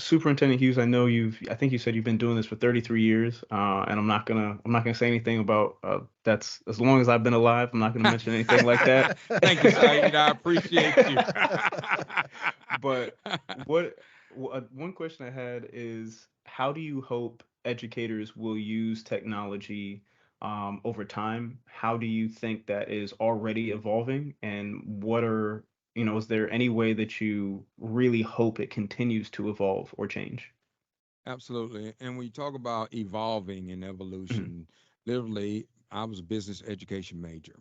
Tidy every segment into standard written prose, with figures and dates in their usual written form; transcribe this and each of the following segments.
Superintendent Hughes, I think you said you've been doing this for 33 years, and I'm not gonna say anything about that's as long as I've been alive. I'm not gonna mention anything like that. Thank you, Saeed. I appreciate you. But what one question I had is, how do you hope educators will use technology over time? How do you think that is already evolving, and what are, is there any way that you really hope it continues to evolve or change? Absolutely. And when you talk about evolving and Hmm. evolution, literally, I was a business education major.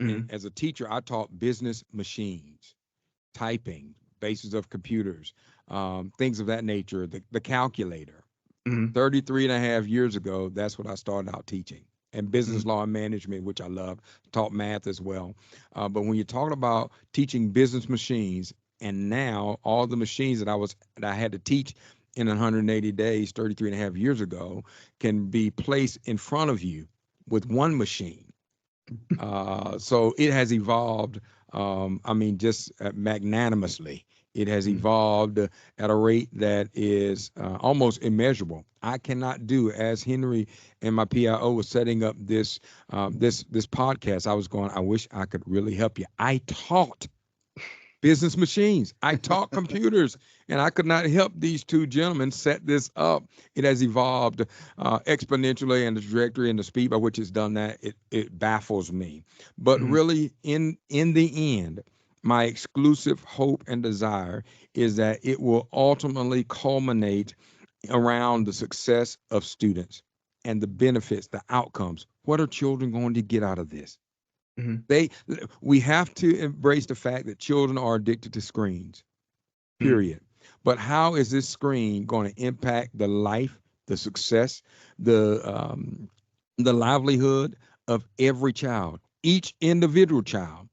And Hmm. as a teacher, I taught business machines, typing, basis of computers, things of that nature, the calculator. Hmm. 33 and a half years ago, that's what I started out teaching. And business Hmm. law and management, which I love, taught math as well. But when you're talking about teaching business machines, and now all the machines that I had to teach in 180 days, 33 and a half years ago, can be placed in front of you with one machine. So it has evolved. I mean, just magnanimously, it has Hmm. evolved at a rate that is almost immeasurable. I cannot do, as Henry and my PIO was setting up this podcast. I was going. I wish I could really help you. I taught business machines. I taught computers, and I could not help these two gentlemen set this up. It has evolved exponentially, and the trajectory and the speed by which it's done that, it baffles me. But Hmm. really, in the end, my exclusive hope and desire is that it will ultimately culminate around the success of students and the benefits, the outcomes. What are children going to get out of this? Hmm. They We have to embrace the fact that children are addicted to screens, Hmm. period. But how is this screen going to impact the life, the success, the the livelihood of every child, each individual child?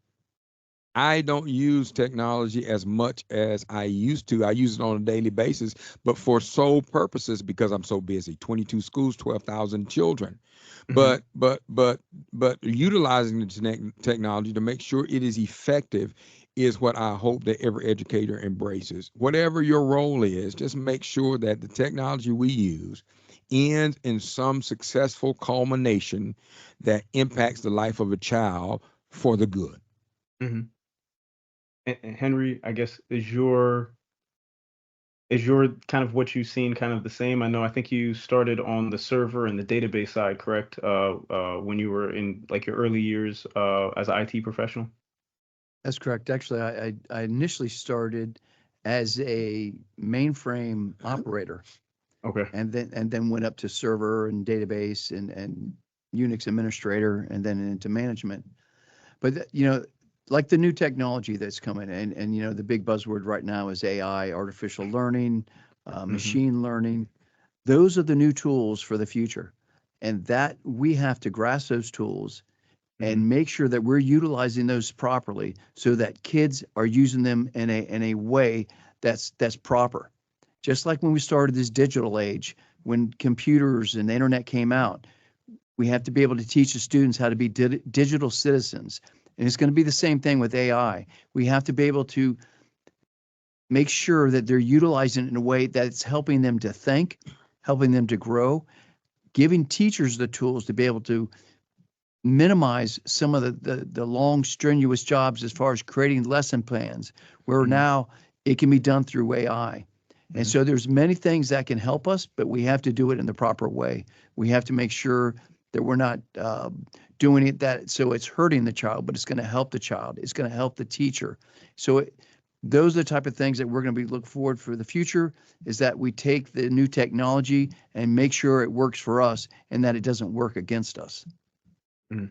I don't use technology as much as I used to. I use it on a daily basis, but for sole purposes because I'm so busy. 22 schools, 12,000 children. Hmm. But utilizing the technology to make sure it is effective is what I hope that every educator embraces. Whatever your role is, just make sure that the technology we use ends in some successful culmination that impacts the life of a child for the good. Hmm. And Henry, I guess, is your kind of what you've seen kind of the same? I think you started on the server and the database side, correct? When you were in like your early years as an IT professional. That's correct. Actually, I initially started as a mainframe operator, Okay. and then went up to server and database and Unix administrator, and then into management. But like the new technology that's coming, and the big buzzword right now is AI, artificial learning, Hmm. machine learning. Those are the new tools for the future, and that we have to grasp those tools Hmm. and make sure that we're utilizing those properly so that kids are using them in a way that's proper. Just like when we started this digital age, when computers and the internet came out, we have to be able to teach the students how to be digital citizens. And it's going to be the same thing with AI. We have to be able to make sure that they're utilizing it in a way that's helping them to think, helping them to grow, giving teachers the tools to be able to minimize some of the long strenuous jobs as far as creating lesson plans, where Hmm. now it can be done through AI. And Hmm. so there's many things that can help us, but we have to do it in the proper way. We have to make sure that we're not doing it that so it's hurting the child, but it's going to help the child. It's going to help the teacher. So those are the type of things that we're going to be looking forward for the future, is that we take the new technology and make sure it works for us and that it doesn't work against us. Hmm.